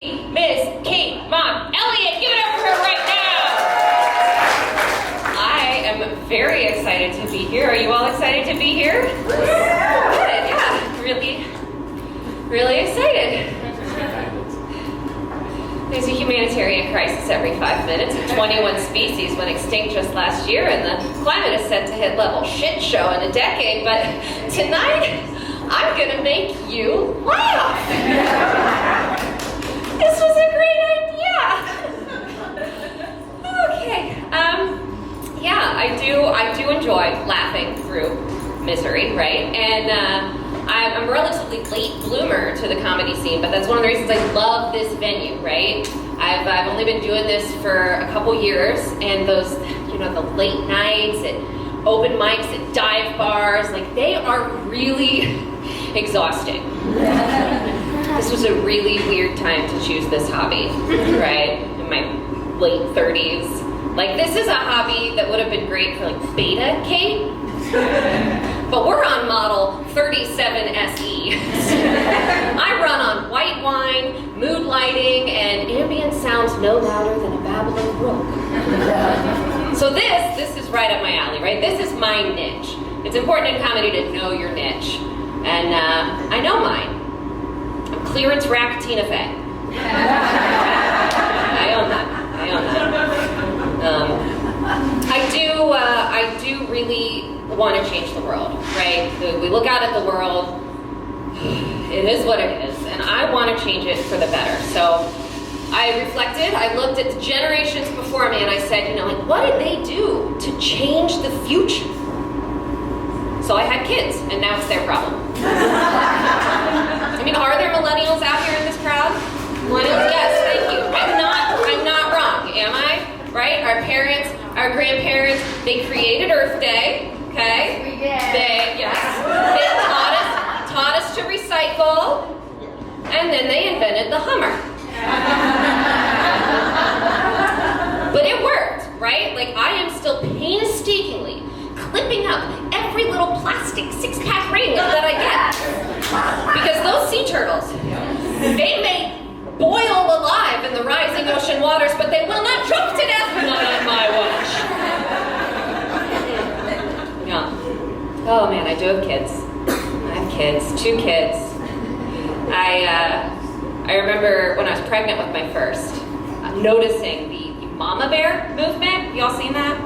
Miss Kate Mom Elliott, give it up for her right now. I am very excited to be here. Are you all excited to be here? Good, yeah, really excited. There's a humanitarian crisis every 5 minutes. 21 species went extinct just last year, and the climate is set to hit level shit show in a decade. But tonight, I'm gonna make you laugh. This was a great idea. Okay. Yeah, I do enjoy laughing through misery, right? And I'm a relatively late bloomer to the comedy scene, but that's one of the reasons I love this venue, right? I've only been doing this for a couple years, and those, the late nights at open mics at dive bars, like, they are really exhausting. This was a really weird time to choose this hobby, right? In my late 30s. Like, this is a hobby that would have been great for, like, beta Kate. But we're on model 37 SE. I run on white wine, mood lighting, and ambient sounds no louder than a babbling brook. So this is right up my alley, right? This is my niche. It's important in comedy to know your niche. And I know mine. I'm clearance rack Tina Fey. I own that. I do really want to change the world, right? We look out at the world, it is what it is, and I want to change it for the better. So I reflected, I looked at the generations before me, and I said, what did they do to change the future? So I had kids, and now it's their problem. I mean, are there millennials out here in this crowd? Millennials, yes, thank you. I'm not wrong, am I? Right? Our parents, our grandparents, they created Earth Day, okay? We did. They taught us to recycle, and then they invented the Hummer. But it worked, right? Like, I am still painstakingly clipping up every little plastic six-pack ring that I get. Because those sea turtles, they may boil alive in the rising ocean waters, but they will not choke to death, not on my watch. Yeah. Oh man, I do have kids. I have kids, 2 kids. I remember when I was pregnant with my first, noticing the mama bear movement. Y'all seen that?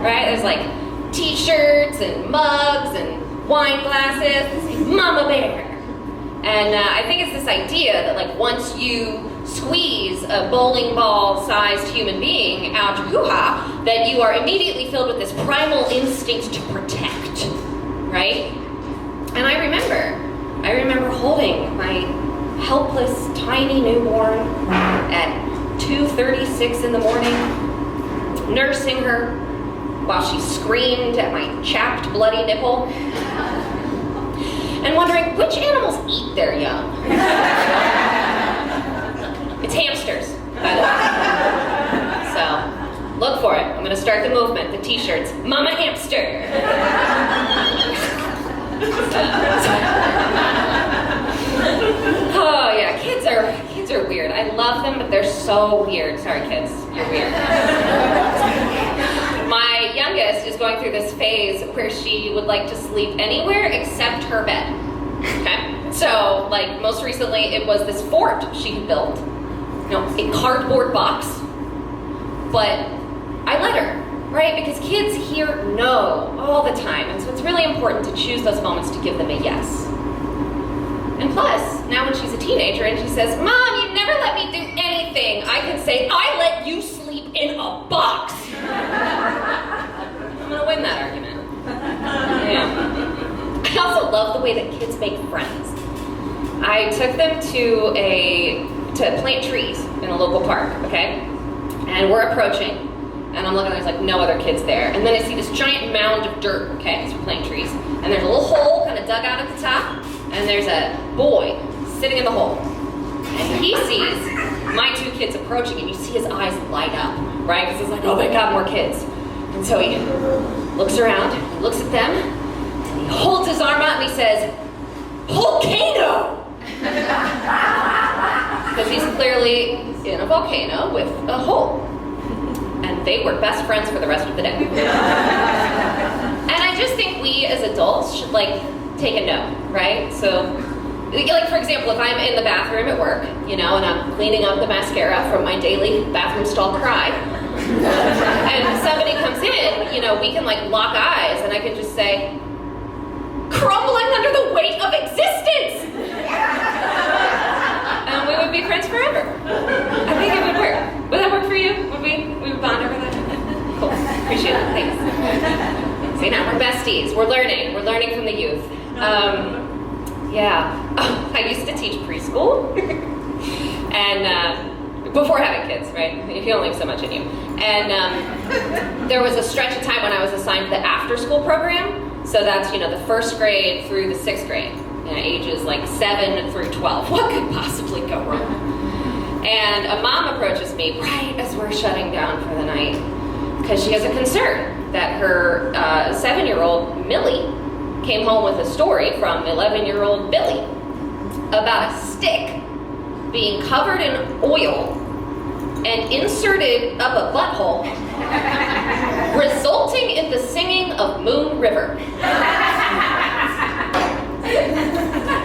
Right? There's like t-shirts and mugs and wine glasses. It's like mama bear. And I think it's this idea that, like, once you squeeze a bowling ball-sized human being out your hoo-ha, that you are immediately filled with this primal instinct to protect, right? And I remember holding my helpless, tiny newborn at 2:36 in the morning, nursing her while she screamed at my chapped, bloody nipple, and wondering which animals eat their young. It's hamsters, by the way. So, look for it. I'm going to start the movement, the t-shirts. Mama hamster. Oh yeah, kids are weird. I love them, but they're so weird. Sorry, kids, you're weird. My youngest is going through this phase where she would like to sleep anywhere except her bed. Okay? So, like, most recently, it was this fort she had built. A cardboard box. But I let her, right? Because kids hear no all the time. And so it's really important to choose those moments to give them a yes. And plus, now when she's a teenager and she says, Mom, you never let me do anything, I can say, I let you sleep in a box. I'm gonna win that argument. Yeah. I also love the way that kids make friends. I took them to plant trees in a local park, okay? And we're approaching, and I'm looking, there's like no other kids there. And then I see this giant mound of dirt, okay, as we're planting trees. And there's a little hole kind of dug out at the top, and there's a boy sitting in the hole. And he sees my 2 kids approaching, and you see his eyes light up, right? Because he's like, oh my God, more kids. And so he looks around, he looks at them, and he holds his arm out and he says, Volcano! because he's clearly in a volcano with a hole. And they were best friends for the rest of the day. And I just think we as adults should take a note, right? So, for example, if I'm in the bathroom at work, and I'm cleaning up the mascara from my daily bathroom stall cry, and somebody comes in, we can lock eyes, and I can just say, crumbling under the weight of existence! And we would be friends forever. I think it would work. Would that work for you? Would we would bond over that? Cool. Appreciate it. Thanks. See, now we're besties. We're learning from the youth. I used to teach preschool. And before having kids, right? You only have so much in you. And there was a stretch of time when I was assigned the after-school program. So that's, the first grade through the sixth grade. Ages 7 through 12. What could possibly go wrong? And a mom approaches me right as we're shutting down for the night because she has a concern that her 7-year-old Millie came home with a story from 11-year-old Billy about a stick being covered in oil and inserted up a butthole, resulting in the singing of Moon River.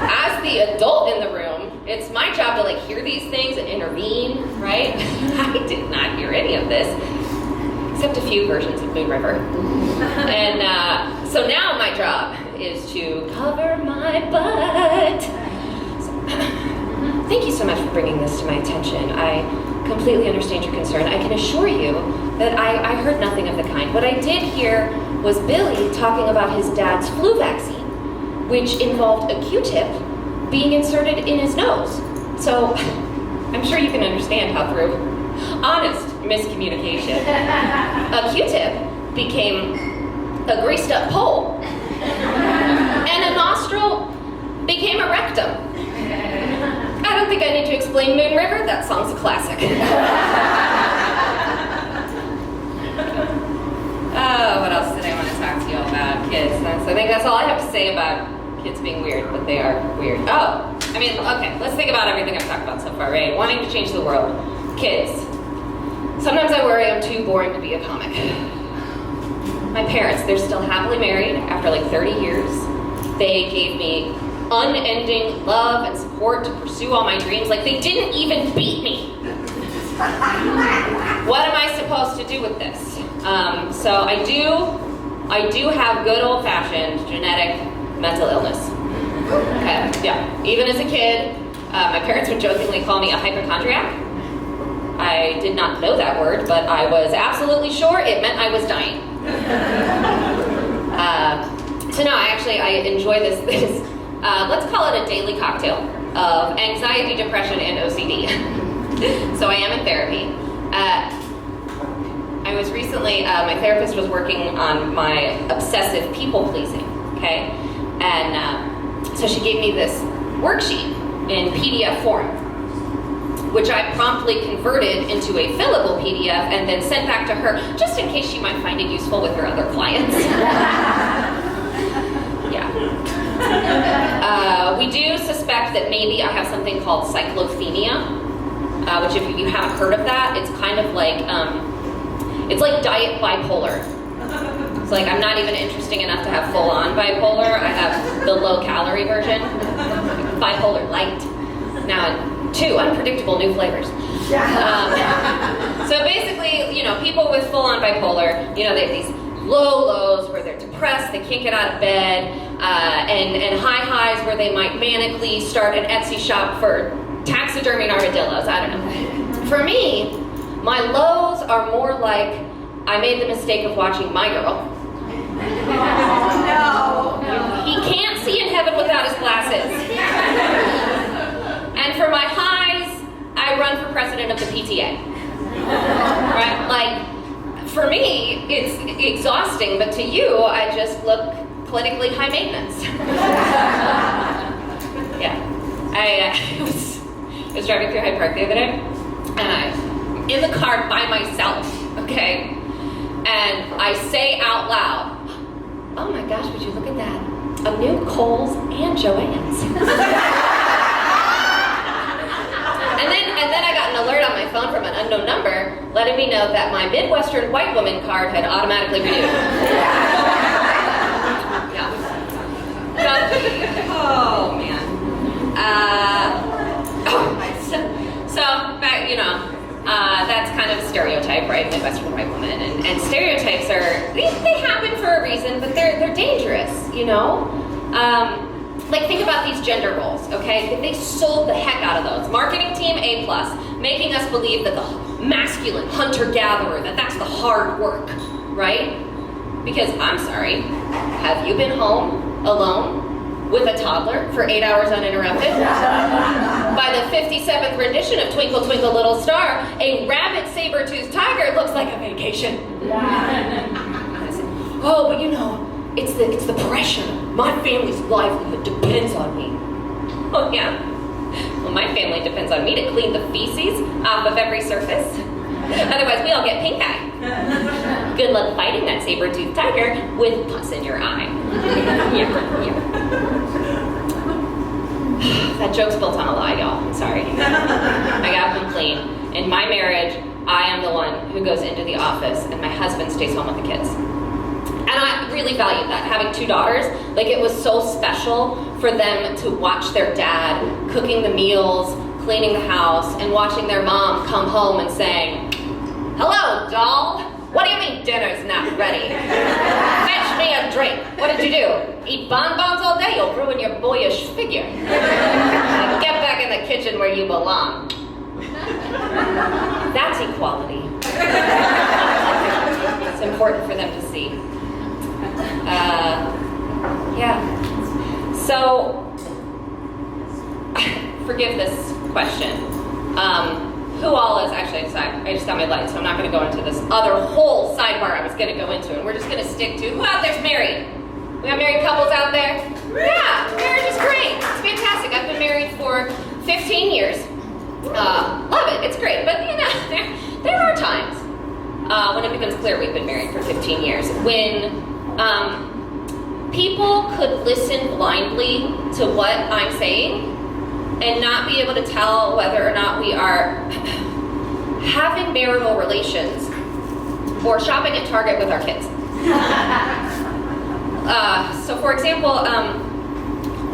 As the adult in the room, it's my job to hear these things and intervene, right? I did not hear any of this, except a few versions of Moon River. And so now my job is to cover my butt. Thank you so much for bringing this to my attention. I completely understand your concern. I can assure you that I heard nothing of the kind. What I did hear was Billy talking about his dad's flu vaccine, which involved a Q-tip being inserted in his nose. So I'm sure you can understand how through honest miscommunication, a Q-tip became a greased up pole, and a nostril became a rectum. I don't think I need to explain Moon River. That song's a classic. Oh, what else did I want to talk to you about? Kids. I think that's all I have to say about kids being weird, but they are weird. Okay, let's think about everything I've talked about so far, right? Wanting to change the world. Kids. Sometimes I worry I'm too boring to be a comic. My parents, they're still happily married after 30 years. They gave me unending love and support to pursue all my dreams. They didn't even beat me. What am I supposed to do with this? So I do have good old-fashioned genetic mental illness. Okay, yeah. Even as a kid, my parents would jokingly call me a hypochondriac. I did not know that word, but I was absolutely sure it meant I was dying. So no, I enjoy this let's call it a daily cocktail of anxiety, depression, and OCD. So I am in therapy. I was recently, my therapist was working on my obsessive people-pleasing, okay? And so she gave me this worksheet in PDF form, which I promptly converted into a fillable PDF and then sent back to her, just in case she might find it useful with her other clients. Yeah. We do suspect that maybe I have something called cyclothemia, which if you haven't heard of that, it's kind of it's like diet bipolar. It's I'm not even interesting enough to have full-on bipolar. I have the low-calorie version, bipolar light. Now, 2 unpredictable new flavors. So basically, people with full-on bipolar, they have these low lows where they're depressed, they can't get out of bed, and high highs where they might manically start an Etsy shop for taxidermied armadillos. I don't know. For me, my lows are more I made the mistake of watching My Girl. No. He can't see in heaven without his glasses. And for my highs, I run for president of the PTA. Right? For me, it's exhausting, but to you, I just look politically high maintenance. Yeah. I was driving through Hyde Park the other day, and I'm in the car by myself, okay? And I say out loud, oh my gosh, would you look at that? A new Kohl's and Joann's. And then unknown number, letting me know that my Midwestern white woman card had automatically renewed. Yeah. Oh man. So back, that's kind of a stereotype, right? Midwestern white woman, and stereotypes they happen for a reason, but they're dangerous, Like, think about these gender roles, okay? They sold the heck out of those. Marketing team, A+, making us believe that the masculine hunter-gatherer, that's the hard work, right? Because, I'm sorry, have you been home alone with a toddler for 8 hours uninterrupted? By the 57th rendition of Twinkle Twinkle Little Star, a rabid saber-toothed tiger looks like a vacation. Oh, but it's the pressure. My family's livelihood depends on me. Oh yeah? Well, my family depends on me to clean the feces off of every surface. Otherwise, we all get pink eye. Good luck fighting that saber-toothed tiger with pus in your eye. Yeah. That joke's built on a lie, y'all. I'm sorry. I got them clean. In my marriage, I am the one who goes into the office, and my husband stays home with the kids. And I really valued that, having 2 daughters. Like, it was so special for them to watch their dad cooking the meals, cleaning the house, and watching their mom come home and saying, "Hello, doll. What do you mean dinner's not ready? Fetch me a drink. What did you do? Eat bonbons all day? You'll ruin your boyish figure. Get back in the kitchen where you belong." That's equality. It's important for them to see. Yeah. So, forgive this question. Who all is, actually, I just got my light, so I'm not going to go into this other whole sidebar I was going to go into, and we're just going to stick to, who out there's married? We got married couples out there? Yeah, marriage is great. It's fantastic. I've been married for 15 years. Love it. It's great. But, there are times when it becomes clear we've been married for 15 years, when people could listen blindly to what I'm saying and not be able to tell whether or not we are having marital relations or shopping at Target with our kids. So for example,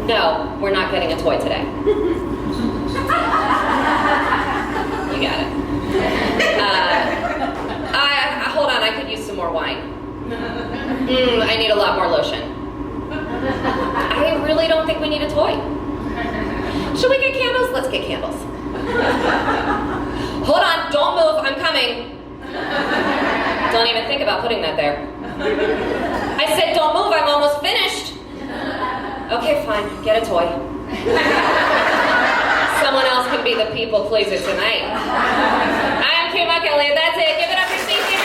no, we're not getting a toy today. You got it. Hold on, I could use some more wine. I need a lot more lotion. I really don't think we need a toy. Should we get candles? Let's get candles. Hold on, don't move, I'm coming. Don't even think about putting that there. I said don't move, I'm almost finished. Okay, fine, get a toy. Someone else can be the people pleaser tonight. I'm Kim Kelly, that's it. Give it up for Stacey.